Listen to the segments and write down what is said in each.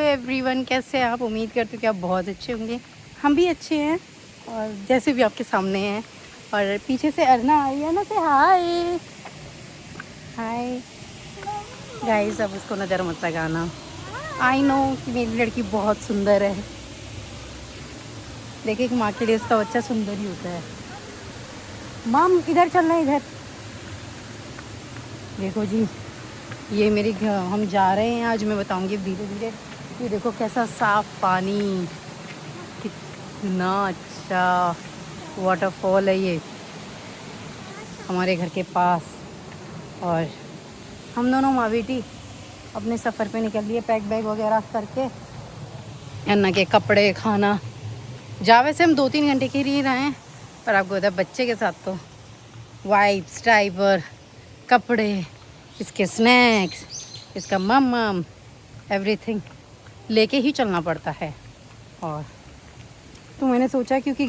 Everyone, कैसे हैं आप? उम्मीद करती हूँ कि आप बहुत अच्छे होंगे। हम भी अच्छे हैं और जैसे भी आपके सामने हैं। और पीछे से अरना आई है ना, से हाय हाय गाइस। अब उसको नज़र मत लगाना। आई नो कि मेरी लड़की बहुत सुंदर है। देखिए कि माँ के लिए उसका बच्चा सुंदर ही होता है। माम इधर चलना है, इधर देखो जी। ये मेरी हम जा रहे हैं आज, मैं बताऊंगी धीरे धीरे। ये देखो कैसा साफ पानी, कितना अच्छा वाटरफॉल है ये हमारे घर के पास। और हम दोनों माँ बेटी अपने सफ़र पे निकल लिए पैक बैग वगैरह करके। अन्ना के कपड़े, खाना। जा वैसे हम 2-3 घंटे के लिए रहे हैं, पर आपको पता है बच्चे के साथ तो वाइप्स, डाइपर, कपड़े, इसके स्नैक्स, इसका मम एवरीथिंग लेके ही चलना पड़ता है। और तो मैंने सोचा क्योंकि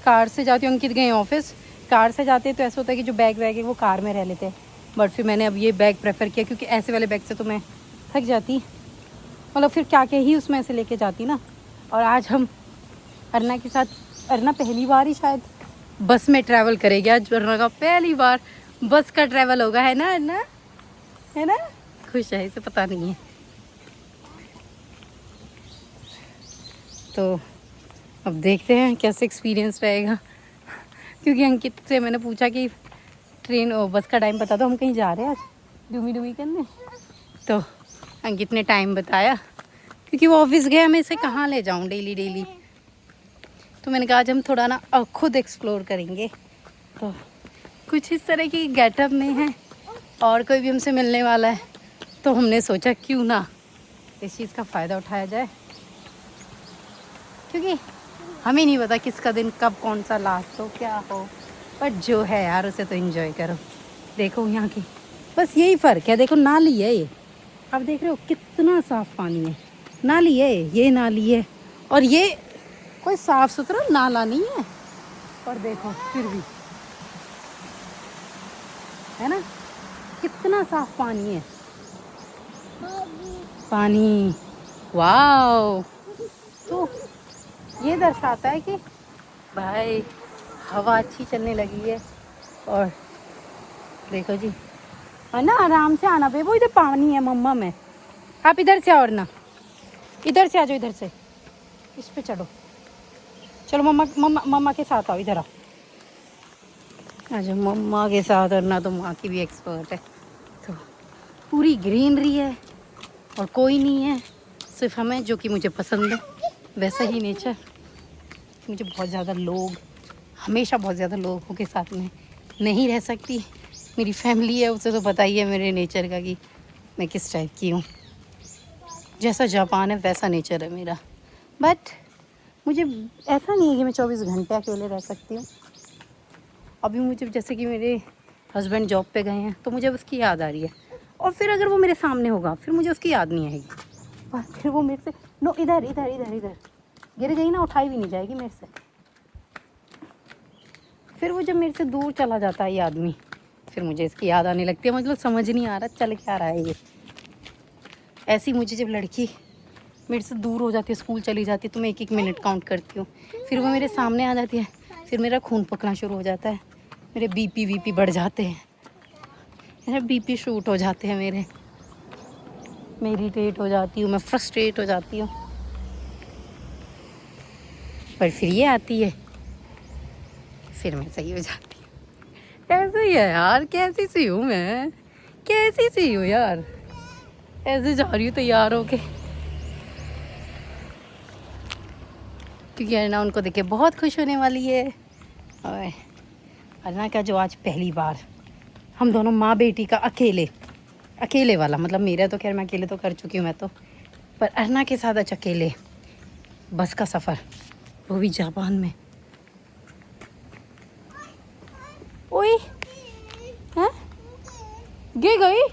कार से जाती हूँ, अंकित गए ऑफिस, कार से जाते हैं तो ऐसा होता है कि जो बैग वैग है वो कार में रह लेते हैं। बट फिर मैंने अब ये बैग प्रेफर किया क्योंकि ऐसे वाले बैग से तो मैं थक जाती, मतलब फिर क्या क्या ही उसमें ऐसे लेके जाती ना। और आज हम अरना के साथ, अरना पहली बार ही शायद बस में ट्रैवल करेगी। आज अरना का पहली बार बस का ट्रैवल होगा, है ना अरना? है ना? खुश है, इसे पता नहीं है। तो अब देखते हैं कैसे एक्सपीरियंस रहेगा। क्योंकि अंकित से मैंने पूछा कि ट्रेन बस का टाइम बता दो, हम कहीं जा रहे हैं आज डूमी डूमी करने। तो अंकित ने टाइम बताया क्योंकि वो ऑफिस गया, मैं इसे कहाँ ले जाऊँ डेली डेली। तो मैंने कहा आज हम थोड़ा ना खुद एक्सप्लोर करेंगे। तो कुछ इस तरह की गेटअप में है और कोई भी हमसे मिलने वाला है, तो हमने सोचा क्यों ना इस चीज़ का फ़ायदा उठाया जाए। क्योंकि हमें नहीं पता किसका दिन कब कौन सा लास्ट हो, क्या हो, पर जो है यार उसे तो एंजॉय करो। देखो यहाँ की बस यही फ़र्क है। देखो नाली है ये, आप देख रहे हो कितना साफ़ पानी है। नाली है ये, नाली है, और ये कोई साफ़ सुथरा नाला नहीं है। पर देखो फिर भी है ना, कितना साफ़ पानी है। पानी, वाओ। तो ये दर्शाता है कि भाई हवा अच्छी चलने लगी है। और देखो जी, है ना, आराम से आना बेबो, इधर पानी है मम्मा में। आप इधर से आओ ना, इधर से आ जाओ, इधर से इस पे चढ़ो। चलो मम्मा मम्मा मम्मा के साथ आओ, इधर आओ। अच्छा मम्मा के साथ, और ना तो माँ की भी एक्सपर्ट है। तो पूरी ग्रीनरी है और कोई नहीं है, सिर्फ हमें, जो कि मुझे पसंद है वैसा ही नेचर। मुझे बहुत ज़्यादा लोग, हमेशा बहुत ज़्यादा लोगों के साथ में नहीं रह सकती। मेरी फैमिली है, उसे तो पता ही है मेरे नेचर का कि मैं किस टाइप की हूँ। जैसा जापान है वैसा नेचर है मेरा। बट मुझे ऐसा नहीं है कि मैं 24 घंटे अकेले रह सकती हूँ। अभी मुझे जैसे कि मेरे हस्बैंड जॉब पे गए हैं तो मुझे उसकी याद आ रही है, और फिर अगर वो मेरे सामने होगा फिर मुझे उसकी याद नहीं आएगी। पर फिर वो मेरे से, नो इधर इधर इधर इधर, गिर गई ना, उठाई भी नहीं जाएगी मेरे से। फिर वो जब मेरे से दूर चला जाता है ये आदमी, फिर मुझे इसकी याद आने लगती है। मतलब समझ नहीं आ रहा चल क्या रहा है ये। ऐसी मुझे जब लड़की मेरे से दूर हो जाती है, स्कूल चली जाती है, तो मैं 1-1 मिनट काउंट करती हूँ। फिर वो मेरे सामने आ जाती है, फिर मेरा खून पकना शुरू हो जाता है, मेरे बीपी बढ़ जाते हैं, मेरा बीपी शूट हो जाते हैं मेरे, मैं इरिटेट हो जाती हूँ, मैं फ्रस्ट्रेट हो जाती हूँ। पर फिर ये आती है, फिर मैं सही हो जाती हूँ। ऐसे ही है यार, कैसी सी हूँ मैं, कैसी सी हूँ यार। ऐसे जा रही हूँ तैयार होके, क्योंकि अर्ना उनको देख के बहुत खुश होने वाली है। और अर्ना का जो आज पहली बार हम दोनों माँ बेटी का अकेले वाला, मतलब मेरा तो खैर मैं अकेले तो कर चुकी हूँ मैं तो, पर अर्ना के साथ आज अकेले बस का सफ़र, वो भी जापान में। ओए हैं, गिर गई?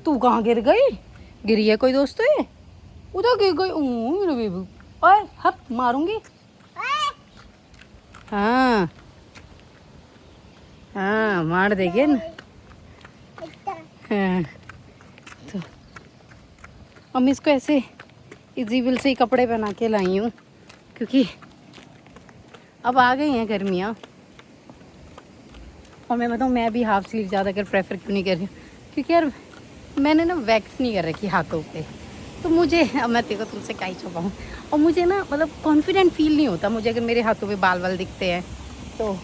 तू कहाँ गिर गई? गिरी है कोई दोस्त? ये उधर गिर गई। मेरा बेबू, ओए हप मारूंगी। हाँ हाँ मार देगी ना। हाँ, तो हम इसको ऐसे इजीबिल से ही कपड़े पहना के लाई हूँ, क्योंकि अब आ गई हैं गर्मियाँ। और मैं बताऊँ, मैं भी हाफ स्लीव ज़्यादातर प्रेफर क्यों नहीं कर रही हूँ, क्योंकि यार मैंने ना वैक्स नहीं कर रखी हाथों पे, तो मुझे, अब मैं देखो तुमसे क्या ही छुपाऊँ, और मुझे ना मतलब कॉन्फिडेंट फील नहीं होता मुझे अगर मेरे हाथों पे बाल वाल दिखते हैं तो।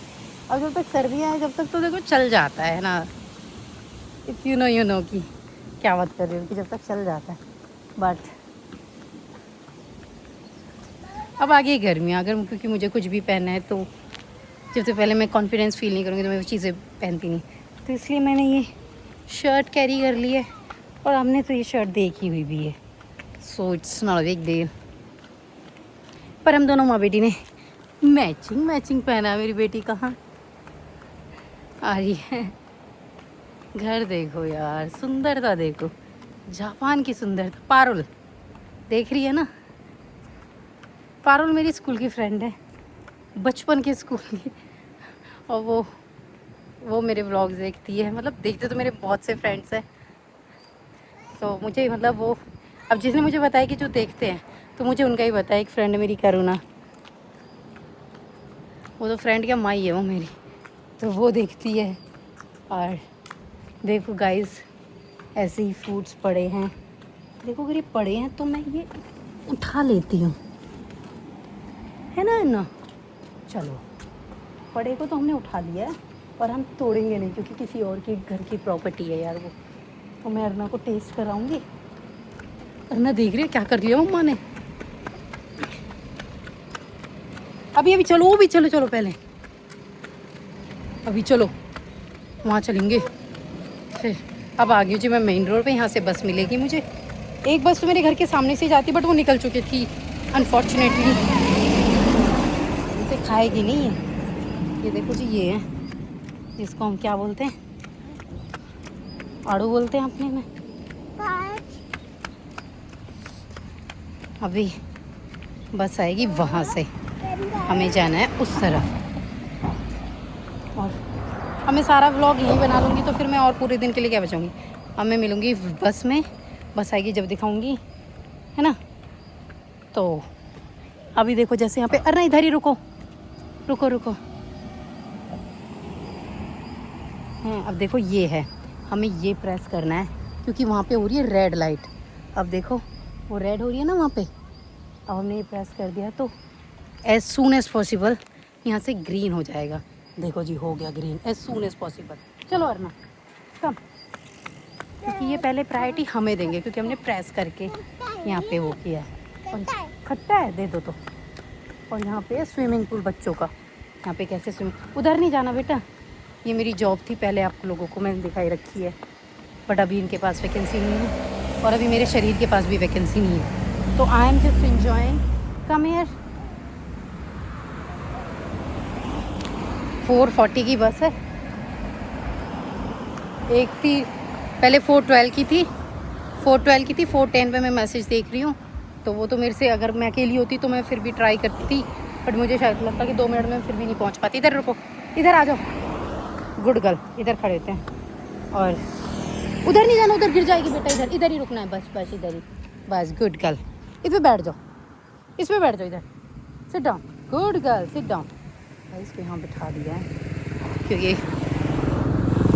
अब जब तक सर्दियाँ हैं जब तक तो देखो चल जाता है ना, इफ़ यू नो कि क्या बात कर रही हूँ, कि जब तक चल जाता है। बट अब आ गई गर्मियाँ, अगर क्योंकि मुझे कुछ भी पहनना है तो जब तक पहले मैं कॉन्फिडेंस फील नहीं करूँगी तो मैं वो चीज़ें पहनती नहीं, तो इसलिए मैंने ये शर्ट कैरी कर ली है। और हमने तो ये शर्ट देखी हुई भी है, so it's not a big deal. पर हम दोनों माँ बेटी ने मैचिंग पहना। मेरी बेटी कहाँ आ रही है, घर देखो यार, सुंदरता देखो, जापान की सुंदरता। पारुल देख रही है ना, पारुल मेरी स्कूल की फ्रेंड है, बचपन के स्कूल की, और वो मेरे व्लॉग्स देखती है। मतलब देखते तो मेरे बहुत से फ्रेंड्स हैं, तो मुझे मतलब वो, अब जिसने मुझे बताया कि जो देखते हैं तो मुझे उनका ही बताया। एक फ्रेंड मेरी करुणा, वो तो फ्रेंड क्या माई है वो मेरी, तो वो देखती है। और देखो गाइस, ऐसे ही फ्रूट्स पड़े हैं, देखो अगर ये पड़े हैं तो मैं ये उठा लेती हूँ, है ना। चलो, पड़े को तो हमने उठा लिया है, पर हम तोड़ेंगे नहीं, क्योंकि किसी और के घर की प्रॉपर्टी है यार वो। तो मैं अरना को टेस्ट कराऊंगी। अरना देख रही है क्या कर लिया मम्मा ने। अभी चलो पहले, अभी चलो वहाँ चलेंगे फिर। अब आ गई जी मैं मेन रोड पे, यहाँ से बस मिलेगी मुझे। एक बस तो मेरे घर के सामने से जाती, बट वो निकल चुकी थी अनफॉर्चुनेटली। इसे खाएगी नहीं है। ये देखो जी, ये है जिसको हम क्या बोलते हैं, आड़ू बोलते हैं अपने में। अभी बस आएगी वहाँ से, हमें जाना है उस तरफ। और अब मैं सारा व्लॉग यहीं बना लूँगी तो फिर मैं और पूरे दिन के लिए क्या बचाऊँगी। अब मैं मिलूँगी बस में, बस आएगी जब दिखाऊँगी, है ना। तो अभी देखो जैसे यहाँ पे, अरे नहीं इधर ही रुको। हैं, अब देखो ये है, हमें ये प्रेस करना है, क्योंकि वहाँ पे हो रही है रेड लाइट। अब देखो वो रेड हो रही है ना वहाँ पे, अब हमने ये प्रेस कर दिया तो एज सून एज़ पॉसिबल यहाँ से ग्रीन हो जाएगा। देखो जी हो गया green, as soon as possible. चलो अरना कम, क्योंकि ये पहले प्रायोरिटी हमें देंगे, क्योंकि हमने प्रेस करके यहाँ पे वो किया है। और खट्टा है, दे दो तो। और यहाँ पे स्विमिंग पूल बच्चों का, यहाँ पे कैसे स्विमिंग, उधर नहीं जाना बेटा। ये मेरी जॉब थी पहले, आप लोगों को मैंने दिखाई रखी है, बट अभी इनके पास वैकेंसी नहीं है, और अभी मेरे शरीर के पास भी वैकेंसी नहीं है। तो I am just enjoying. Come here. 4:40 की बस है, एक थी पहले 4:12 की थी, 4:10 पे मैं मैसेज देख रही हूँ। तो वो तो मेरे से, अगर मैं अकेली होती तो मैं फिर भी ट्राई करती, बट मुझे शायद लगता कि 2 मिनट में फिर भी नहीं पहुँच पाती। इधर रुको, इधर आ जाओ, गुड गर्ल, इधर खड़े होते हैं। और उधर नहीं जाना, उधर गिर जाएगी बेटा, इधर ही रुकना है, बस इधर ही, बस गुड गर्ल। इस पर बैठ जाओ, इधर sit down, good girl sit down. इसको यहाँ बिठा दिया है, क्योंकि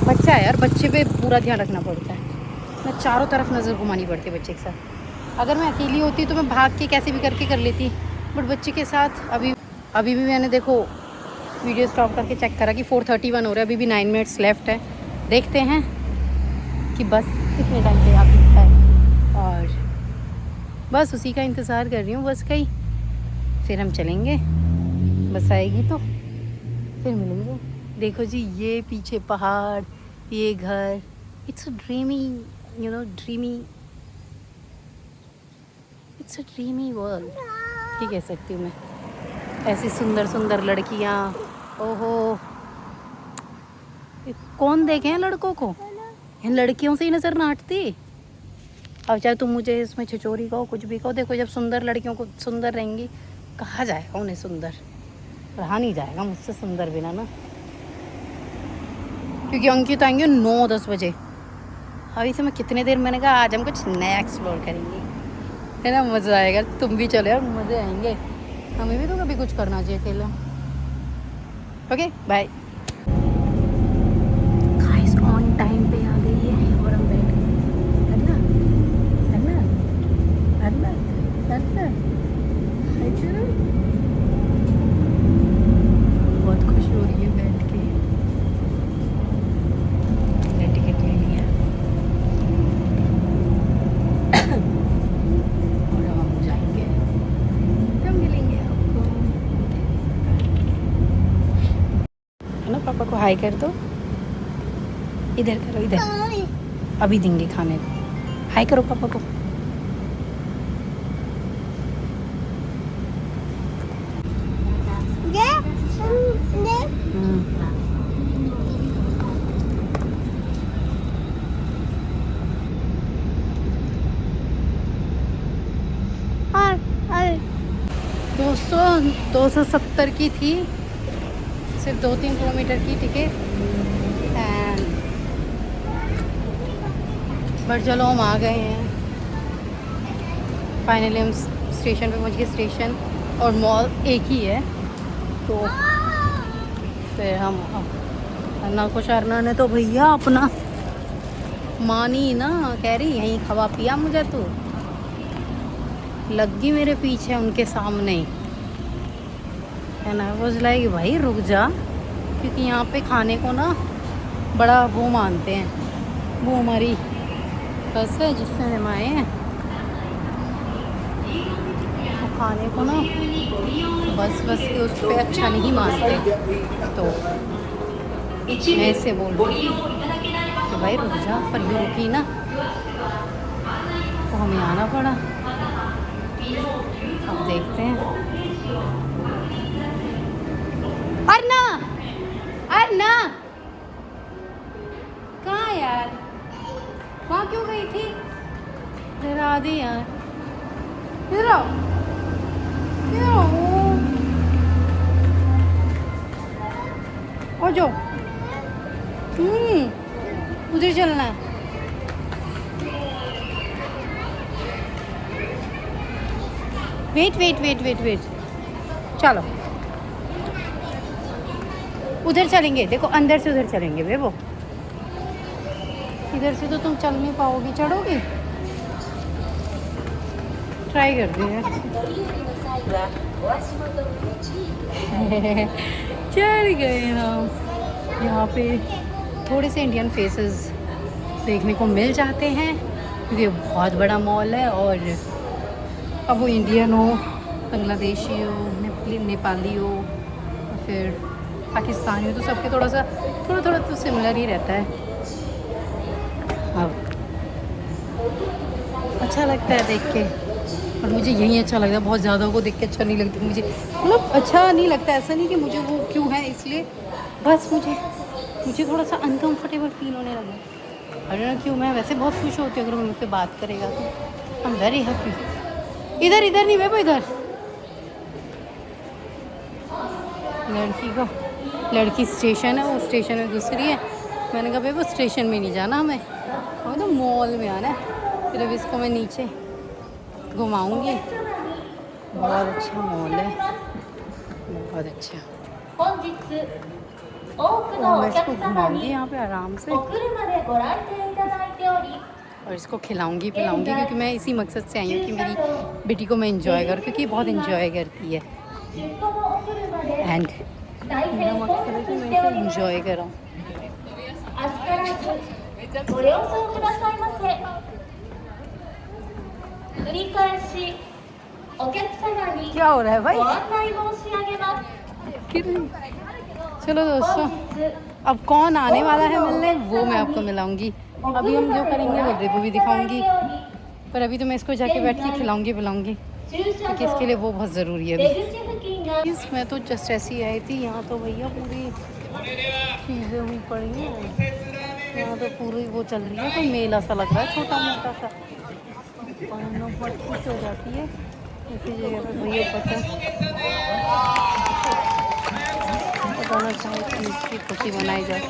बच्चा है यार, बच्चे पे पूरा ध्यान रखना पड़ता है। मैं चारों तरफ नज़र घुमानी पड़ती है बच्चे के साथ। अगर मैं अकेली होती तो मैं भाग के कैसे भी करके कर लेती, बट बच्चे के साथ अभी भी मैंने देखो वीडियो स्टॉप करके चेक करा कि 4:31 हो रहा है, अभी भी 9 मिनट्स लेफ्ट है। देखते हैं कि बस कितने टाइम पे आती है, और बस उसी का इंतज़ार कर रही हूँ, बस का ही। फिर हम चलेंगे, बस आएगी तो फिर मिलेंगे। देखो जी ये पीछे पहाड़, ये घर, it's a dreamy it's a dreamy world, ये कह सकती हूँ मैं। ऐसी सुंदर सुंदर लड़कियाँ, ओहो, कौन देखे हैं लड़कों को, इन लड़कियों से ही नज़र ना हटती। अब चाहे तुम मुझे इसमें छिचोरी कहो, कुछ भी कहो, देखो जब सुंदर लड़कियों को सुंदर रहेंगी, कहा जाएगा उन्हें सुंदर, रहा नहीं जाएगा मुझसे सुंदर बिना ना। क्योंकि अंकित आएंगे 9-10 बजे। अभी से मैं कितने देर, मैंने कहा आज हम कुछ नया एक्सप्लोर करेंगे। है ना, मज़ा आएगा। तुम भी चलो यार, मज़े आएंगे। हमें भी तो कभी कुछ करना चाहिए अकेला। Okay bye. Guys on time पे आ गई है और हम बैठ गए। अन्ना अन्ना अन्ना अन्ना, हाय करो। बहुत खुश हो रही है बैठ के। हमने टिकट ले लिया और अब हम जाएंगे, हम मिलेंगे आपको। है ना, पापा को हाय कर दो। इधर करो, इधर। अभी देंगे खाने को। हाय करो पापा को। दोस्तों 270 की थी, सिर्फ 2-3 किलोमीटर की टिकट। एंड बट चलो हम आ गए हैं फाइनली। हम स्टेशन पे पहुंच गए। स्टेशन और मॉल एक ही है। तो फिर हम अन्ना को शरना ने तो भैया अपना मानी ना, कह रही यहीं खवा पिया मुझे, तू लग गई मेरे पीछे उनके सामने ही। एंड आई वाज लाइक भाई रुक जा, क्योंकि यहाँ पे खाने को ना बड़ा वो मानते हैं, वो हमारी बस है जिससे हम आए हैं। तो खाने को ना बस के उस पर अच्छा नहीं मानते। तो मैं इससे बोल रही कि भाई रुक जा, पर भी रुकी ना तो हमें आना पड़ा। अब देखते हैं। अर्ना अर्ना कहाँ यार, वहाँ क्यों गई थी? डरा दी यार। इधर आओ, इधर आओ। और जो उधर चलना है। Wait wait wait wait wait, चलो उधर चलेंगे। देखो अंदर से उधर चलेंगे बेबो, इधर से तो तुम चल नहीं पाओगी। चढ़ोगी? ट्राई कर दी यार। चढ़ गए हम। यहाँ पे थोड़े से इंडियन फेसेस देखने को मिल जाते हैं, क्योंकि बहुत बड़ा मॉल है। और अब वो इंडियन हो, बांग्लादेशी हो, नेपाली हो, फिर पाकिस्तानी हो, तो सबके थोड़ा थोड़ा तो सिमिलर ही रहता है। अब अच्छा लगता है देख के, और मुझे यही अच्छा लगता है। बहुत ज़्यादा को देख के अच्छा नहीं लगता मुझे, मतलब अच्छा नहीं लगता। ऐसा नहीं कि मुझे वो क्यों है इसलिए, बस मुझे थोड़ा सा अनकंफर्टेबल फील होने लगा। अरे क्यों, मैं वैसे बहुत खुश होती हूँ अगर वो मुझसे बात करेगा तो। I am very happy. इधर नहीं बेबो, इधर। लड़की स्टेशन है, वो स्टेशन में दूसरी है। मैंने कहा बेबो स्टेशन में नहीं जाना हमें, तो मॉल में आना है। फिर अब इसको मैं नीचे घुमाऊंगी। बहुत अच्छा मॉल है, बहुत अच्छा। मैं इसको घुमाऊंगी यहाँ पे आराम से, और इसको खिलाऊंगी पिलाऊंगी, क्योंकि मैं इसी मकसद से आई हूँ कि मेरी बेटी को मैं इंजॉय करूँ, क्योंकि बहुत इंजॉय करती है। एंड मेरा मकसद है कि मैं इसे इंजॉय कराऊँ। क्या हो रहा है भाई? चलो दोस्तों, अब कौन आने वाला है मिलने वो मैं आपको मिलाऊंगी। अभी हम जो करेंगे वो भी दिखाऊंगी, पर अभी तो मैं इसको जाके बैठ के खिलाऊंगी पिलाऊंगी, क्योंकि इसके लिए वो बहुत ज़रूरी है अभी। मैं तो जस्ट ऐसी आई थी, यहाँ तो भैया पूरी चीज़ें हुई पड़ी हैं। यहाँ तो पूरी वो चल रही है, कोई मेला सा लग रहा है छोटा मोटा सा, और हम लोग बहुत खुश हो जाती है ऐसी जगह पर। भैया बताना चाहे कि इसकी खुशी मनाई जाए।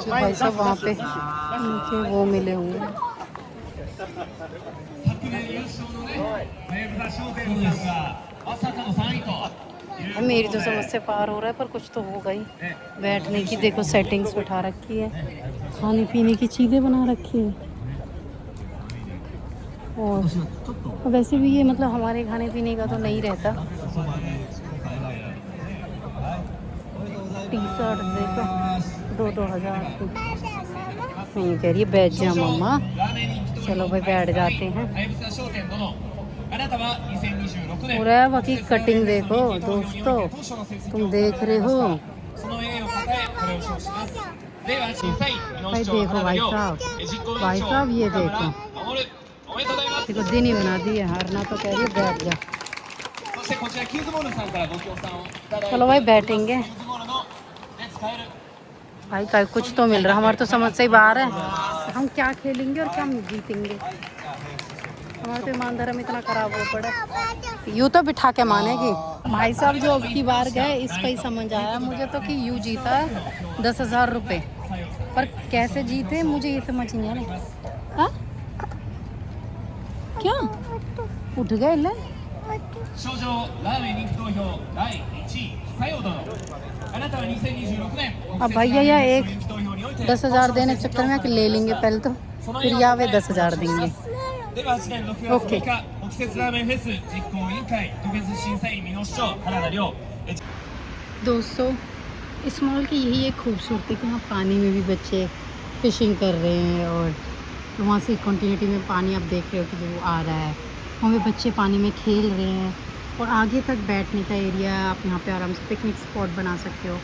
भाई साहब वहाँ पे नीचे वो मिले हुए हैं। मेरी तो समझ से पार हो रहा है, पर कुछ तो होगा ही। बैठने की देखो सेटिंग्स बिठा रखी है, खाने पीने की चीज़ें बना रखी है। और वैसे भी ये मतलब हमारे खाने पीने का तो नहीं रहता। टी शर्ट देखो 2-2 हज़ार की। मैं कह रही है बैठ जा मम्मा। चलो भाई बैठ जाते हैं। हो रहा है बाकी कटिंग देखो दोस्तों, तुम देख रहे हो भाई। देखो भाई साहब ये देखो, देखो दिन ही बना दिए। हारना तो कह रही है बैठ जा। चलो भाई बैठेंगे भाई। का कुछ तो मिल रहा, हमारे तो समझ से ही बाहर है। हम क्या खेलेंगे और क्या जीतेंगे। हमारे तो ईमानदारी में इतना खराब हो पड़ा। यूँ तो बिठा के मानेगी। भाई साहब जो अब की बार गए इस पर ही समझ आया मुझे तो कि यूँ जीता 10,000 रुपये, पर कैसे जीते मुझे ये समझ नहीं आ रहा। क्या उठ गए ले? अब भैया या एक 10,000 देने के चक्कर में ले लेंगे पहले तो, फिर या वे 10,000 देंगे। ओके दोस्तों, इस मॉल की यही एक खूबसूरती कि यहाँ पानी में भी बच्चे फिशिंग कर रहे हैं, और वहाँ से कंटिन्यूटी में पानी आप देख रहे हो कि जो आ रहा है, वहाँ पे बच्चे पानी में खेल रहे हैं। और आगे तक बैठने का एरिया, आप यहाँ पे आराम से पिकनिक स्पॉट बना सकते हो।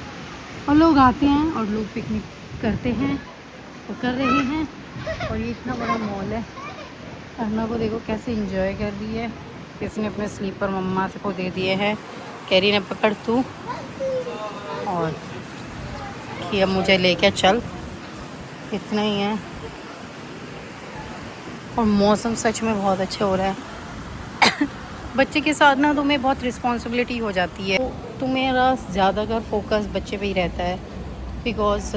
और लोग आते हैं और लोग पिकनिक करते हैं और कर रहे हैं। और ये इतना बड़ा मॉल है। अर्ना को देखो कैसे एंजॉय कर रही है। इसने अपने स्लीपर मम्मा से को दे दिए हैं, कह रही ने पकड़ तू, और कि अब मुझे लेके चल। इतना ही है। और मौसम सच में बहुत अच्छा हो रहा है। बच्चे के साथ ना तुम्हें बहुत रिस्पॉन्सिबिलिटी हो जाती है, तो मेरा ज़्यादातर फोकस बच्चे पे ही रहता है। बिकॉज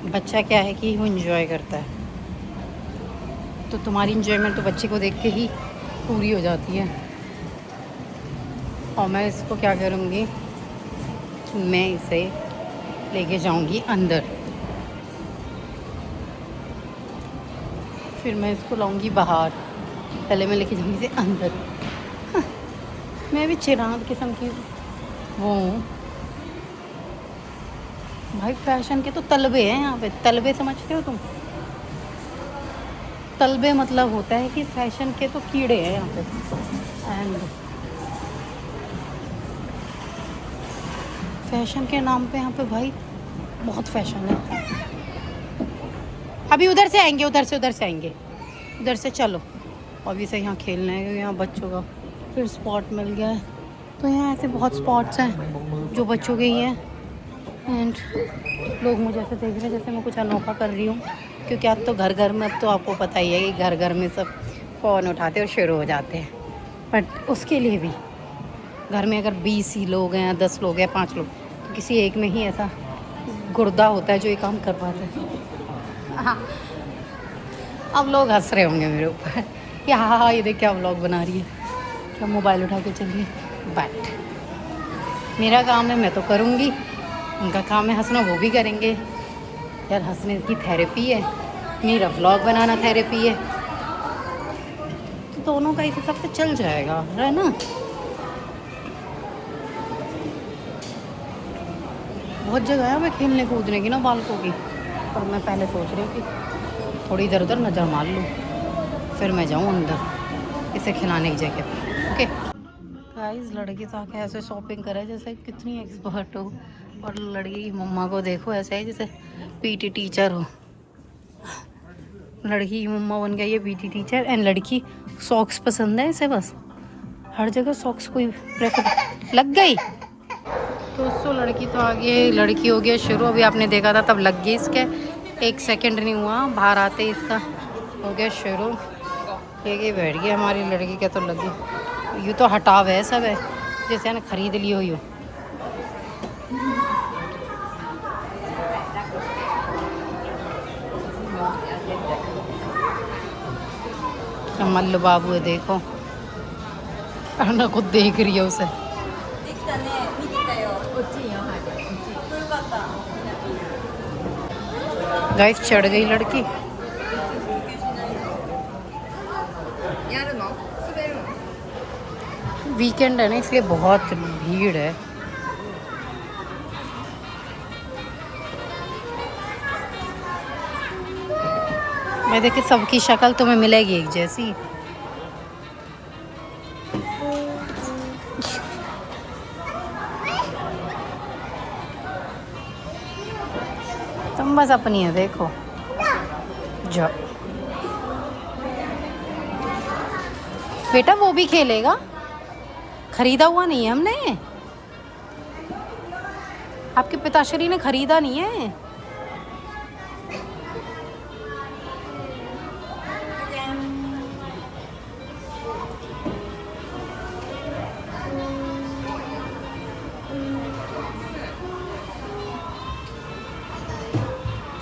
बच्चा क्या है कि वो इंजॉय करता है, तो तुम्हारी इंजॉयमेंट तो बच्चे को देख के ही पूरी हो जाती है। और मैं इसको क्या करूँगी, मैं इसे लेके जाऊँगी अंदर, फिर मैं इसको लाऊंगी बाहर। पहले मैं लेके जाऊँगी इसे अंदर। मैं भी चिराग किस्म की वो हूँ भाई। फैशन के तो तलबे हैं यहाँ पे। तलबे समझते हो तुम? तलबे मतलब होता है कि फैशन के तो कीड़े हैं यहाँ पे। एंड फैशन के नाम पे यहाँ पे भाई बहुत फैशन है। अभी उधर से आएंगे, उधर से आएंगे, उधर से चलो। अभी से यहाँ खेलना है क्योंकि यहाँ बच्चों का फिर स्पॉट मिल गया है। तो यहाँ ऐसे बहुत स्पॉट्स हैं जो बच्चों के ही हैं। एंड लोग मुझे ऐसे देख रहे हैं जैसे मैं कुछ अनोखा कर रही हूँ, क्योंकि अब तो घर घर में, अब तो आपको पता ही है कि घर घर में सब फ़ोन उठाते और शुरू हो जाते हैं। बट उसके लिए भी घर में अगर 20 ही लोग हैं, 10 लोग हैं, 5 लोग, तो किसी एक में ही ऐसा गुर्दा होता है जो ये काम कर पाता है। हाँ, अब लोग हंस रहे होंगे मेरे ऊपर कि हाँ ये देख क्या व्लॉग बना रही है, क्या मोबाइल उठा के चल रही है। बट मेरा काम है, मैं तो करूँगी। उनका काम है हंसना, वो भी करेंगे। यार हंसने की थेरेपी है, मेरा व्लॉग बनाना थेरेपी है, तो दोनों का इस हिसाब से चल जाएगा, है ना। बहुत जगह है हमें खेलने कूदने की ना बालकों की, पर मैं पहले सोच रही हूँ कि थोड़ी इधर उधर नज़र मार लूँ, फिर मैं जाऊँ अंदर इसे खिलाने की जगह पे। ओके गाइस, लड़की तो आके ऐसे शॉपिंग करे जैसे कितनी एक्सपर्ट हो, और लड़की की मम्मा को देखो ऐसे ही जैसे पीटी टीचर हो। लड़की की मम्मा बन गई है पीटी टीचर, एंड लड़की सॉक्स पसंद है इसे, बस हर जगह सॉक्स कोई प्रेफर। लग गई दोस्तों, लड़की तो आ गई, लड़की हो गया शुरू। अभी आपने देखा था तब लग गई इसके, 1 सेकंड नहीं हुआ बाहर आते इसका हो गया शुरू। ये बैठ गई हमारी लड़की के, तो लगी यूँ तो हटाव है सब है, जैसे ना खरीद ली हो यूँ। मल्लू बाबू है, देखो अन्ना खुद देख रही है उसे। गाइस चढ़ गई लड़की। वीकेंड है ना, इसलिए बहुत भीड़ है। मैं देखी सबकी शक्ल तुम्हें मिलेगी एक जैसी। तुम बस अपनी है, देखो जाओ। बेटा वो भी खेलेगा, खरीदा हुआ नहीं है हमने, आपके पिताश्री ने खरीदा नहीं है।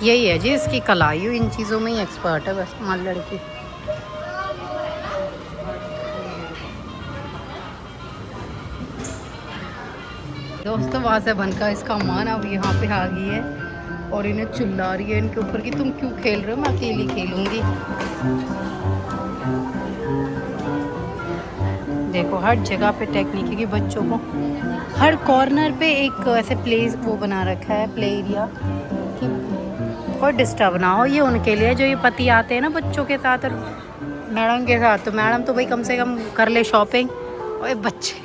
यही है जी इसकी कलाई, इन चीज़ों में ही एक्सपर्ट है बस हमारी लड़की। दोस्तों वहाँ से बनकर इसका मन अब यहाँ पे आ गई है और इन्हें चिल्ला रही है इनके ऊपर कि तुम क्यों खेल रहे हो, मैं अकेली खेलूँगी। देखो हर जगह पे टेक्निक है कि बच्चों को हर कॉर्नर पे एक ऐसे प्ले वो बना रखा है, प्ले एरिया, कि कोई डिस्टर्ब ना हो। ये उनके लिए जो ये पति आते हैं ना बच्चों के साथ और मैडम के साथ, तो मैडम तो भाई कम से कम कर ले शॉपिंग, और ये बच्चे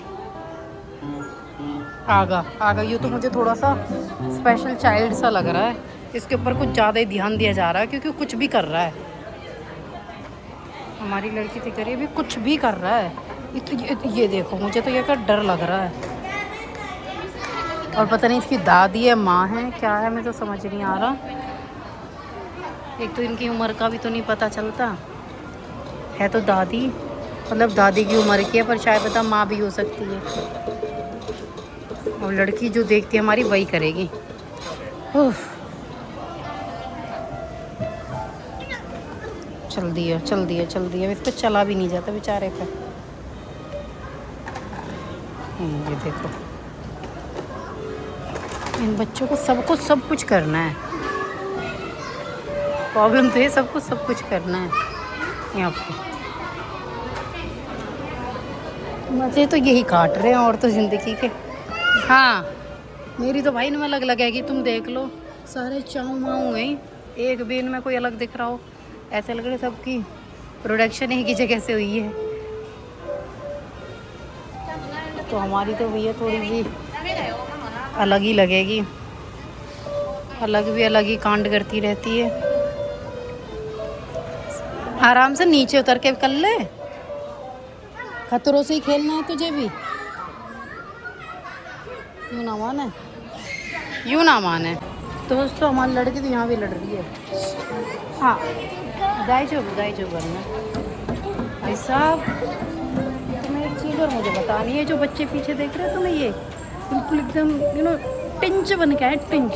आगा। ये तो मुझे थोड़ा सा स्पेशल चाइल्ड सा लग रहा है, इसके ऊपर कुछ ज़्यादा ही ध्यान दिया जा रहा है क्योंकि कुछ भी कर रहा है। हमारी लड़की तो करिए अभी कुछ भी कर रहा है। ये देखो मुझे तो ये का डर लग रहा है। और पता नहीं इसकी दादी है माँ है क्या है, मुझे तो समझ नहीं आ रहा। एक तो इनकी उम्र का भी तो नहीं पता चलता है, तो दादी मतलब दादी की उम्र की है, पर शायद पता माँ भी हो सकती है। और लड़की जो देखती है हमारी वही करेगी। चल दिया इस पर चला भी नहीं जाता बेचारे पे। ये देखो इन बच्चों को सब कुछ करना है। प्रॉब्लम तो है सब कुछ करना है यहाँ पे। मज़े तो यही काट रहे हैं और तो ज़िंदगी के। हाँ मेरी तो भाई में अलग लगेगी, तुम देख लो सारे चाऊ माऊ हैं, एक भी इनमें कोई अलग दिख रहा हो। ऐसे लग रहे सबकी प्रोडक्शन एक ही जगह से हुई है। तो हमारी तो भैया थोड़ी सी अलग ही लगेगी, अलग ही कांड करती रहती है। आराम से नीचे उतर के कर ले, खतरों से ही खेलना है तुझे भी। यूँ ना माने। दोस्तों हमारी लड़की तो यहाँ भी लड़ रही है। हाँ दाइजो करना भाई साहब। तुम्हें एक चीज़ और मुझे बतानी है, जो बच्चे पीछे देख रहे हो तुम्हें, ये बिल्कुल एकदम टिंच बन गया है, टिंच।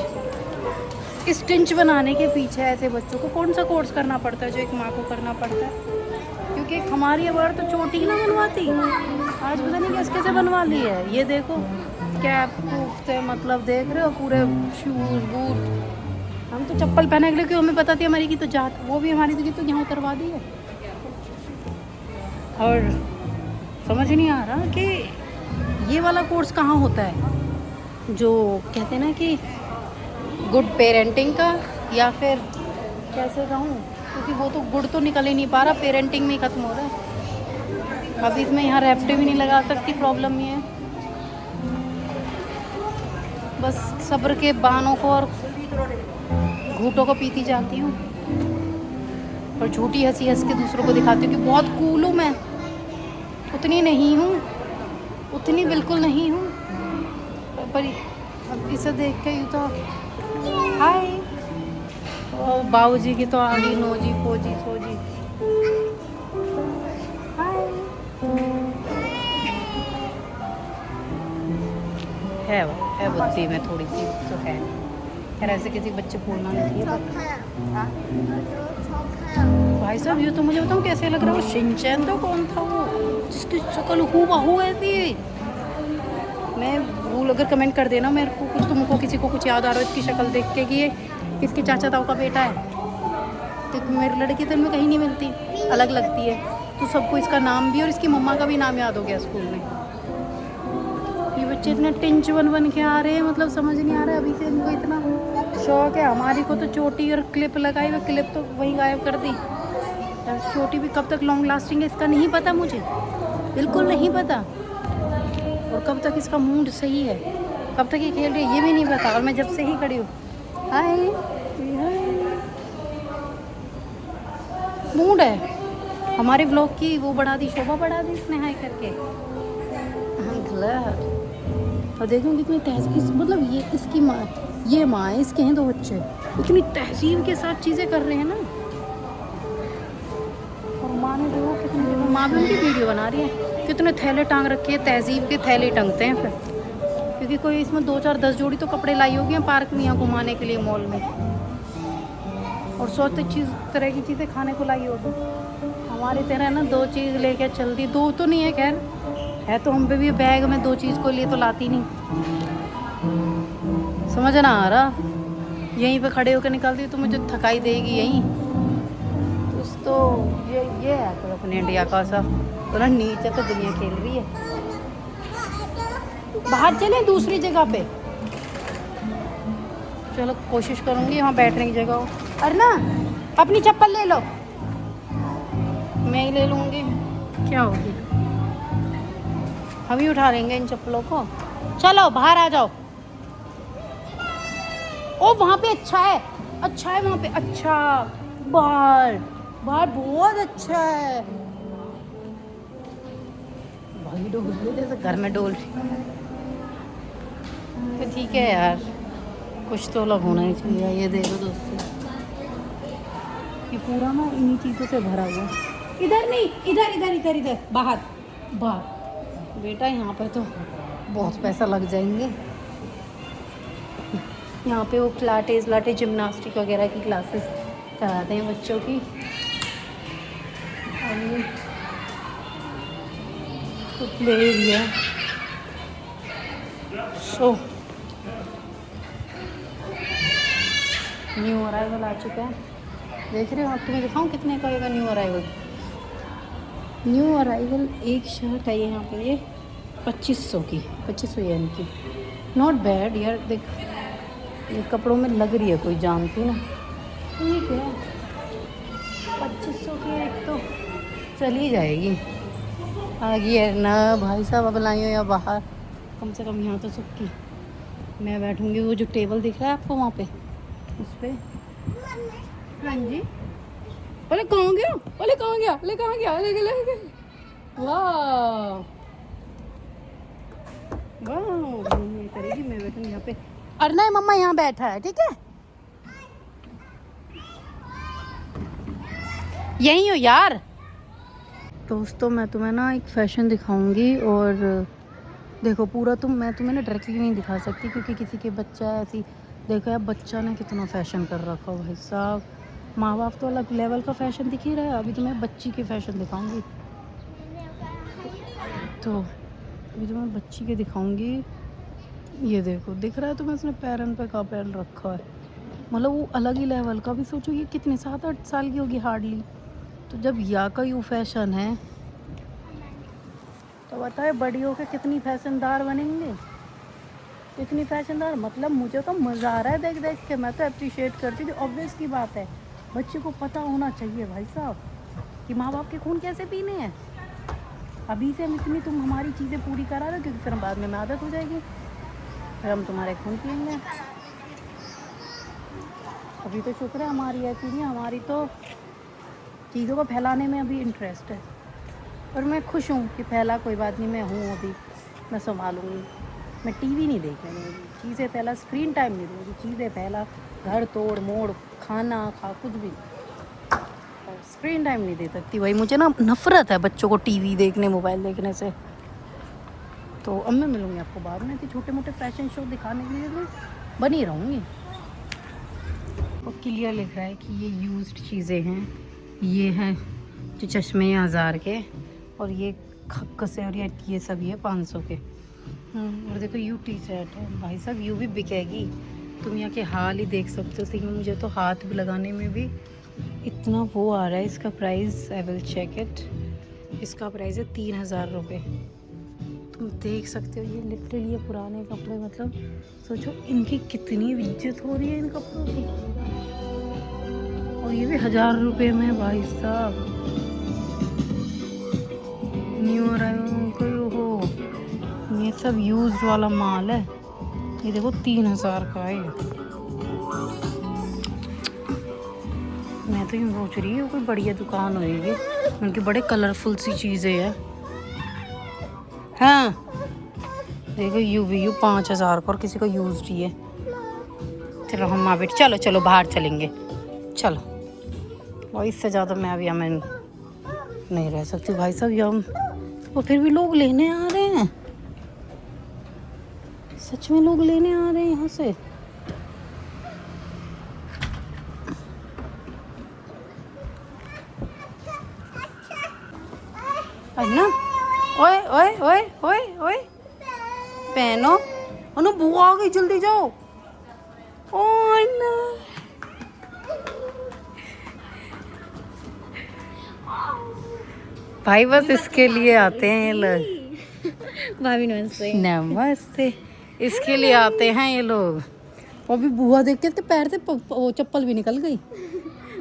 इस टिंच बनाने के पीछे ऐसे बच्चों को कौन सा कोर्स करना पड़ता है जो एक माँ को करना पड़ता है? क्योंकि एक हमारी अबार तो चोटी ना बनवाती, आज पता नहीं कैसे बनवा ली है। ये देखो कैप पूछते मतलब देख रहे हो, पूरे शूज बूट। हम तो चप्पल पहने के लिए, क्यों हमें पता थी हमारी की तो जात, वो भी हमारी तो यहाँ उतरवा दी है। और समझ नहीं आ रहा कि ये वाला कोर्स कहाँ होता है जो कहते हैं ना कि गुड पेरेंटिंग का, या फिर कैसे कहूँ, क्योंकि वो तो गुड तो निकल ही नहीं पा रहा, पेरेंटिंग में ही ख़त्म हो रहा है। अब इसमें यहाँ रेफ्टे भी नहीं लगा सकती, प्रॉब्लम ये है। बस सब्र के बहानों को और घूंटों को पीती जाती हूँ और झूठी हंस के दूसरों को दिखाती हूँ कि बहुत कूल हूँ मैं। उतनी नहीं हूँ, उतनी बिल्कुल नहीं हूँ। पर अब इसे देख के ही तो हाय, और बाबूजी की तो आ गई नोजी पोजी सोजी। हाय है बुद्धि में थोड़ी सी तो है। खैर ऐसे किसी बच्चे को बोलना नहीं चाहिए। भाई साहब ये तो मुझे बताऊँ कैसे लग रहा है, वो शिनचैन तो कौन था वो जिसकी शक्ल हूबहू ऐसी। मैं भूल अगर कमेंट कर देना मेरे को, कुछ तुमको किसी को कुछ याद आ रहा है इसकी शक्ल देख के कि ये किसके चाचा ताऊ का बेटा है। तो मेरी लड़की तो इनमें कहीं नहीं मिलती, अलग लगती है। तो सबको इसका नाम भी और इसकी मम्मा का भी नाम याद हो गया स्कूल में। ये बच्चे इतने टिंच बन के आ रहे हैं, मतलब समझ नहीं आ रहा है अभी से इनको इतना शौक है। हमारी को तो चोटी और क्लिप लगाई हुई, क्लिप तो वहीं गायब कर दी। चोटी भी कब तक लॉन्ग लास्टिंग है इसका नहीं पता मुझे, बिल्कुल नहीं पता। और कब तक इसका मूड सही है, कब तक ये खेल रही है ये भी नहीं पता। और मैं जब से ही खड़ी हूँ, हाय मूड है। हमारे व्लॉग की वो बढ़ा दी, शोभा बढ़ा दी इसने हाय करके। और देखो कितनी तहजीब, मतलब ये इसकी माँ, ये माँ है, इसके हैं 2 बच्चे, इतनी तहजीब के साथ चीज़ें कर रहे हैं ना। और माँ ने देखो कितनी, माँ भी उनकी वीडियो बना रही है, कितने थैले टांग रखे हैं, तहजीब के थैले टंगते हैं फिर। क्योंकि कोई इसमें 2 4 10 जोड़ी तो कपड़े लाई होगी पार्क में, यहाँ घुमाने के लिए मॉल में, और 100 तरह की चीज़ें खाने को लाई होगी। हमारी तरह ना 2 चीज़ लेके चलती, 2 तो नहीं है खैर, है तो हम पे भी बैग में 2 चीज़ को लिए तो लाती नहीं, समझ ना आ रहा। यहीं पे खड़े होकर निकलती तो मुझे थकाई देगी यहीं। तो ये है तो अपने इंडिया का सा तो ना, नीचे तो दुनिया खेल रही है। बाहर चलें दूसरी जगह पे, चलो कोशिश करूँगी वहाँ बैठने की जगह हो। अरे ना अपनी चप्पल ले लो, मैं ही ले लूँगी, क्या होगी, हम ही उठा लेंगे इन चप्पलों को। चलो बाहर आ जाओ। ओ वहाँ पे अच्छा है, अच्छा है वहाँ पे, अच्छा बाहर बाहर बहुत अच्छा है। भाई डोल रही जैसे घर में डोल रही। तो ठीक है यार, कुछ तो अलग होना ही चाहिए। ये देखो दोस्तों, ये पूरा ना इन्हीं चीज़ों से भरा हुआ। इधर नहीं, इधर इधर इधर इधर बाहर बाहर। बेटा यहाँ पे तो बहुत पैसा लग जाएंगे। यहाँ पे वो पिलाटेस जिम्नास्टिक वगैरह की क्लासेस कराते हैं बच्चों की। और तो play area, so new arrival आ चुका है, देख रहे हो आप। तुम्हें दिखाऊँ कितने का होगा न्यू अराइवल। न्यू अराइवल एक शर्ट है यहाँ पे, ये 2500 की, 2500 येन की। नॉट बैड यार, देख ये कपड़ों में लग रही है कोई जानती ना, ठीक है। 2500 की एक तो चली जाएगी। आ गई है ना भाई साहब, अब लाई हो या बाहर, कम से कम यहाँ तो सुखी मैं बैठूँगी। वो जो टेबल दिख रहा है आपको वहाँ पे, उस पर। हाँ जी, अरे कहाँ गया, अरे कहाँ गया, अरे कहाँ गया, अरे ले वाह वाह, ये करेगी, मैं बैठूँगी यहाँ पे। अरे नहीं मम्मा यहाँ बैठा है, ठीक है यहीं हो यार। दोस्तों मैं तुम्हें ना एक फ़ैशन दिखाऊंगी, और देखो पूरा मैं तुम्हें ना डायरेक्टली नहीं दिखा सकती क्योंकि किसी के बच्चा है ऐसी। देखो यार बच्चा ने कितना फ़ैशन कर रखा हो भाई साहब, माँ बाप तो अलग लेवल का फ़ैशन दिख ही रहा है। अभी तुम्हें बच्ची की फ़ैशन दिखाऊंगी, तो अभी तुम्हें बच्ची के दिखाऊंगी। ये देखो दिख रहा है तुम्हें, उसने पैरन पे का पहन रखा है, मतलब वो अलग ही लेवल का। भी सोचो ये कितने 7-8 साल की होगी हार्डली। तो जब या का यू फैशन है तो बताए बड़ी होकर कितनी फैशनदार बनेंगे, इतनी फैशनदार। मतलब मुझे तो मज़ा आ रहा है देख देख के, मैं तो अप्रिशिएट करती थी। ऑब्वियस की बात है, बच्चे को पता होना चाहिए भाई साहब कि माँ बाप के खून कैसे पीने हैं। अभी से हम इतनी तुम हमारी चीज़ें पूरी करा रहे हो, क्योंकि फिर बाद में आदत हो जाएगी, फिर हम तुम्हारे खून पिएंगे। अभी तो शुक्र है हमारी ऐसी नहीं, हमारी तो चीज़ों को फैलाने में अभी इंटरेस्ट है। और मैं खुश हूँ कि फैला, कोई बात नहीं, मैं हूँ अभी, मैं संभालूँगी। मैं टीवी नहीं देखने दूँगी, चीज़ें फैला, स्क्रीन टाइम नहीं दूँगी, चीज़ें फैला, घर तोड़ मोड़, खाना खा, कुछ भी, और स्क्रीन टाइम नहीं दे सकती भाई। मुझे ना नफ़रत है बच्चों को टीवी देखने, मोबाइल देखने से। तो अब मैं मिलूँगी आपको बाद में कि छोटे मोटे फैशन शो दिखाने के लिए मैं बनी रहूँगी। और क्लियर लिख रहा है कि ये यूज्ड चीज़ें हैं, ये है जो चश्मे 1000 के, और ये खक्कस है, और ये सब ये 500 के। और देखो यू टी शर्ट है भाई साहब, यू भी बिकेगी। तुम यहाँ के हाल ही देख सकते हो। सही में मुझे तो हाथ भी लगाने में भी इतना वो आ रहा है। इसका price I will check it, इसका प्राइस है 3000 रुपये। तुम देख सकते हो ये लिटरली ये पुराने कपड़े, मतलब सोचो इनकी कितनी इज्जत हो रही है इन कपड़ों की। और ये भी 1000 रुपये में भाई साहब, न्यू कोई हो। ये सब यूज्ड वाला माल है। ये देखो 3000 का है। मैं तो यूँ सोच रही हूँ कोई बढ़िया दुकान होगी, उनकी बड़े कलरफुल सी चीज़ें हैं। हाँ देखो यू भी यू 5000 का, और किसी को यूज्ड ही है। चलो हम माँ बेटी चलो चलो बाहर चलेंगे, चलो। और इससे ज़्यादा मैं अभी हमें नहीं रह सकती भाई साहब। हम और फिर भी लोग लेने आ रहे हैं, सच में लोग लेने आ रहे हैं यहाँ से। अन्ना ओए ओए ओए ओए ओए पहनो, अनु बुआ आ गई, जल्दी जाओ। ओए ना भाई बस इसके लिए आते हैं ये लोग। भाभी नमस्ते। नमस्ते। इसके लिए आते हैं ये लोग। वो भी बुआ देख के तो पैर से वो चप्पल भी निकल गई।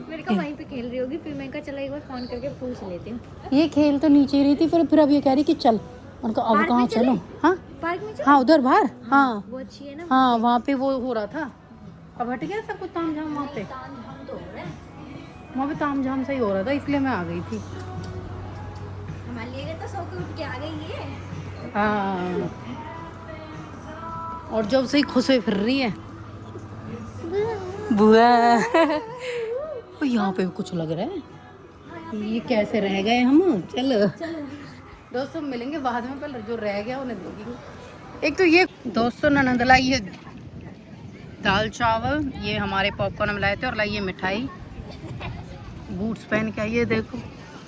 मेरे को वहीं पे खेल रही होगी, फिर मैंने कहा चला एक बार फोन करके पूछ लेती हूँ। ये खेल तो नीचे ही रही थी, फिर अब ये कह रही कि चल। उनका अब कहाँ चलो? हाँ पार्क में हाँ उधर बाहर। हाँ वो अच्छी है ना। हाँ वहाँ पे वो हो रहा था, अब हट गया सब कुछ ताम झाम। वहाँ पे वहाँ पे ताम झाम सही हो रहा था, इसलिए मैं आ गई थी। हमारे लिए तो सो के उठ के आ गई है। हाँ और जब से ही खुश हुई फिर रही है बुआ। यहाँ पे भी कुछ लग रहा है, ये कैसे रह गए हम। चलो दोस्तों मिलेंगे बाद में, पहले जो रह गया उन्हें देखेंगे। एक तो ये दोस्तों ननंद लाई है दाल चावल, ये हमारे पॉपकॉर्न में लाए थे, और लाई ये मिठाई। बूट्स पहन के आइए, देखो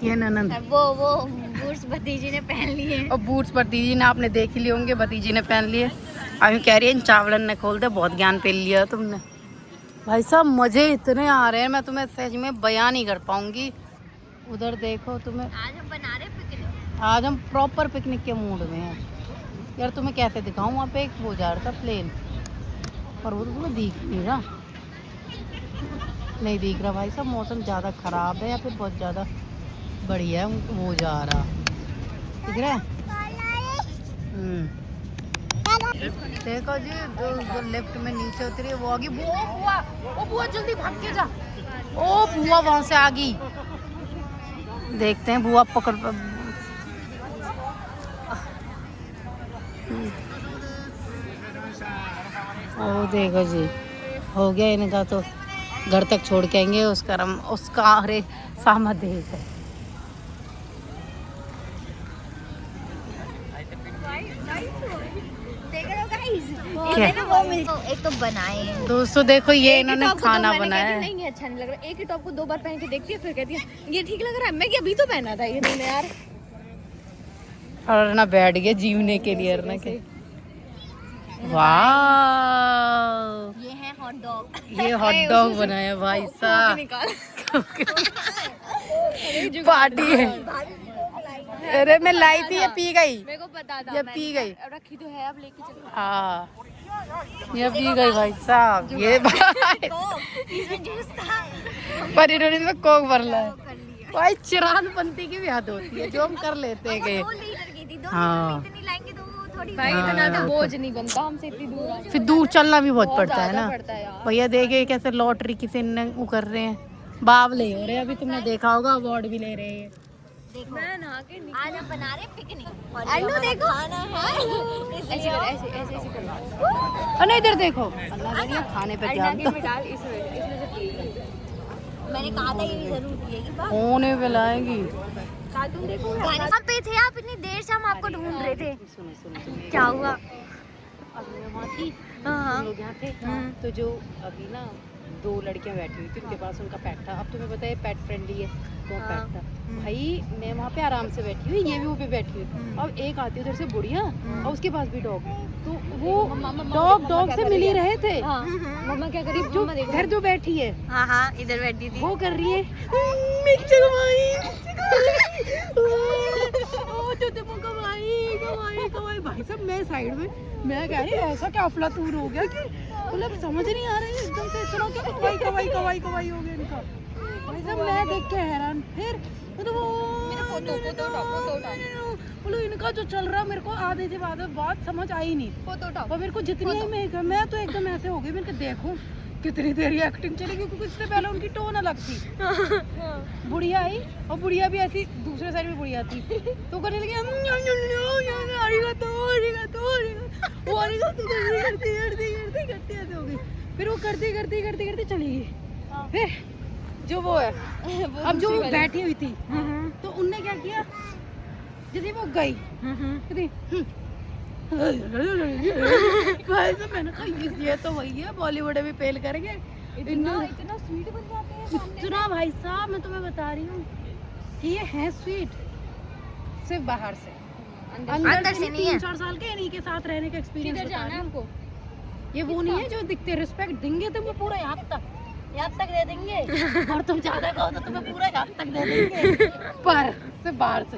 ये ननंद। वो बूट्स भतीजी ने पहन लिए। और बूट्स भतीजी ने आपने देख ही लिए होंगे, भतीजी ने पहन लिए। अभी कह रही है इन चावलन ने खोल दे, बहुत ज्ञान पे लिया तुमने। भाई साहब मजे इतने आ रहे हैं, मैं तुम्हें सच में बयान नहीं कर पाऊंगी। उधर देखो तुम्हें, आज हम बना रहे पिकनिक। आज हम प्रॉपर पिकनिक के मूड में हैं यार। तुम्हें कैसे दिखाऊं, वहाँ पे एक वो जा रहा था प्लेन, और वो तो तुम्हें दिख नहीं रहा। नहीं दिख रहा भाई साहब, मौसम ज़्यादा ख़राब है या फिर बहुत ज़्यादा बढ़िया है, वो जा रहा दिख रहा है। देखो जी जो लेफ्ट में नीचे उतरी है वो आ गई। वो बुआ जल्दी भाग के जा। ओ बुआ वहाँ से आ गई, देखते हैं बुआ पकड़। ओ देखो जी हो गया इनका, तो घर तक छोड़ के आएंगे उसका अरे सामा देख है। क्या? एक तो बनाए दोस्तों देखो ये इन्होंने खाना बनाया है। नहीं अच्छा नहीं लग रहा। एक ही टॉप को 2 बार पहन के देखती है, फिर कहती है ये ठीक लग रहा है। मैं अभी तो पहना था ये तुमने यार। और ना बैठ गया जीवने के लिए ना के। वाह ये है हॉट डॉग। ये हॉट डॉग बनाया भाई साहब, पार्टी है। अरे मैं लाई थी, ये पी गई। मेरे को पता था, ये पी गई। रखी तो है, अब लेके चलो। हाँ ये पी गई भाई साहब। ये इसमें जूस था, पर इन्होंने इसमें कोक भर ला है। कर लिया। भाई चिरानपंती की भी हद होती है जो हम कर लेते हैं। 2 लीटर की थी, 2 हाँ। लीटर इतनी लाएंगे तो वो थोड़ी। भाई इतना तो बोझ नहीं बनता हमसे इतनी दूर। फिर दूर चलना भी बहुत पड़ता है ना पड़ता है यार। भैया। देखे कैसे लॉटरी किसी ने वो कर रहे हैं, बावले हो रहे हैं। अभी तुमने देखा होगा अवार्ड भी ले रहे हैं। देखो मैं नहा के आज हम बना रहे पिकनिक। अन्नू देखो खाना है, ऐसे ऐसे करना। अरे इधर देखो, अल्लाह करिए खाने पे ध्यान दो। डाल इसमें मैंने कहा था ये भी जरूर पिएगी बात। होने पे लाएंगी। कार्टून देखो। कहाँ पे थे आप? इतनी देर से हम आपको ढूंढ रहे थे। सुनो क्या हुआ? अब मैं वहाँ थी, हाँ हम लोग यहाँ थे, तो जो अभी ना 2 लड़कियां बैठी हुई थी, उनके पास उनका पेट था। अब तुम्हें पता है पेट फ्रेंडली है, तो हाँ। पेट था भाई। मैं वहाँ पे आराम से बैठी हुई, ये भी वो पे बैठी हुई। अब एक आती है उधर से बुढ़िया और उसके पास भी डॉग, तो वो डॉग से मिल ही रहे थे। हाँ मम्मा क्या करी, जो घर जो बैठी है हाँ हाँ इधर बैठी थी, वो कर रही है मिक्स कमाई कमाई। भाई साहब मैं साइड में, मैं कह रही ऐसा क्या अफलातून हो गया कि मतलब समझ नहीं आ रही है एकदम से, इतना क्या कवाई कवाई कवाई कवाई हो गया इनका। भाई साहब मैं देख के हैरान। फिर मतलब बोलो इनका जो चल रहा मेरे को आधे से बात समझ आई नहीं। और मेरे को जितनी मैं तो एकदम ऐसे हो गई, मैंने कहा देखो कितनी देर ये एक्टिंग चलेगी, क्योंकि इससे पहले उनकी टोन अलग थी। बुढ़िया आई और बुढ़िया भी ऐसी दूसरे साइड में बुढ़िया थी, तो करने लगी करती ऐसे हो गई। फिर वो करती चली गई। फिर जो वो है अब जो बैठी हुई थी, तो उनने क्या किया, जैसे वो गई भाई साहब मैंने कहा ये तो वही है बॉलीवुड में फेल करेंगे। इतना स्वीट बन जाते हैं इतना भाई साहब, मैं तुम्हें बता रही हूँ कि ये है स्वीट सिर्फ बाहर से, अंदर से नहीं है। 3-4 साल के इन्हीं के साथ रहने का एक्सपीरियंस बता रही हूँ। ये वो नहीं है जो दिखते, रिस्पेक्ट देंगे तुम्हें पूरा यहाँ तक दे देंगे, और तुम ज्यादा कहो तो तुम्हें पूरा यहाँ तक दे देंगे, पर सिर्फ बाहर से।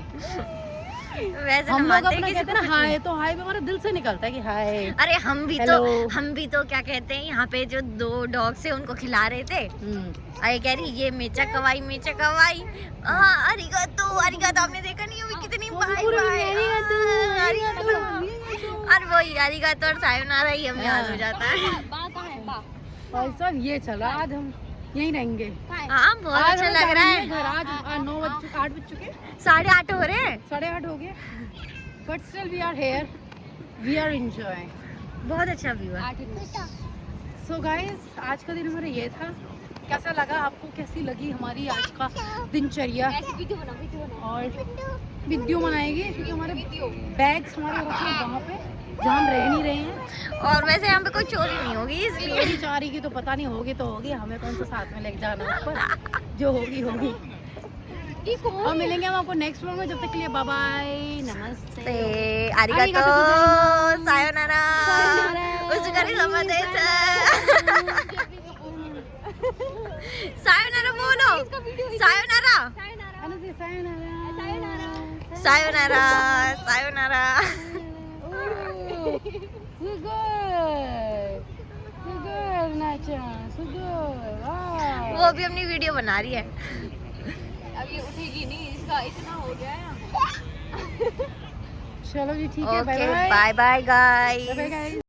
वैसे हम लोग अपना कहते हैं ना हाय, तो हाय भी हमारे दिल से निकलता है कि हाय। अरे हम भी तो क्या कहते हैं, यहाँ पे जो 2 डॉग्स है उनको खिला रहे थे, अरे कह रही ये मेचा कवाई अरिगातो आपने देखा नहीं अभी कितनी बाय अरे वही अरिगातो और सायोनारा ही हमें याद हो जाता है। भाई साहब ये चला, आज हम यहीं रहेंगे। हाँ बहुत अच्छा लग रहा है। घर आज 8 बज चुके, 8:30 हो रहे हैं, 8:30 हो गए, but still we are here, we are enjoying. बहुत अच्छा व्यू है। सो गाइस आज का दिन हमारा ये था, कैसा लगा आपको, कैसी लगी हमारी आज का दिनचर्या। और वीडियो बनाएगी क्योंकि हमारे बैग्स हमारे रखे हैं वहाँ पे जहाँ हम रह नहीं रहे हैं, और वैसे यहाँ पे कोई चोरी नहीं होगी, इसलिए चोरी चारी की तो पता नहीं, होगी तो होगी, हमें कौन सा साथ में लेके जाना ऊपर, जो होगी होगी। और मिलेंगे हम आपको नेक्स्ट व्लॉग में, जब तक के लिए बाय बाय, नमस्ते, आरिगातो, सायोनारा, सायोनारा बोलो, सायोनारा, सायोनारा। वो भी अपनी वीडियो बना रही है। अब ये उठेगी नहीं, इसका इतना हो गया है। चलो जी ठीक है, bye bye guys. Bye bye guys.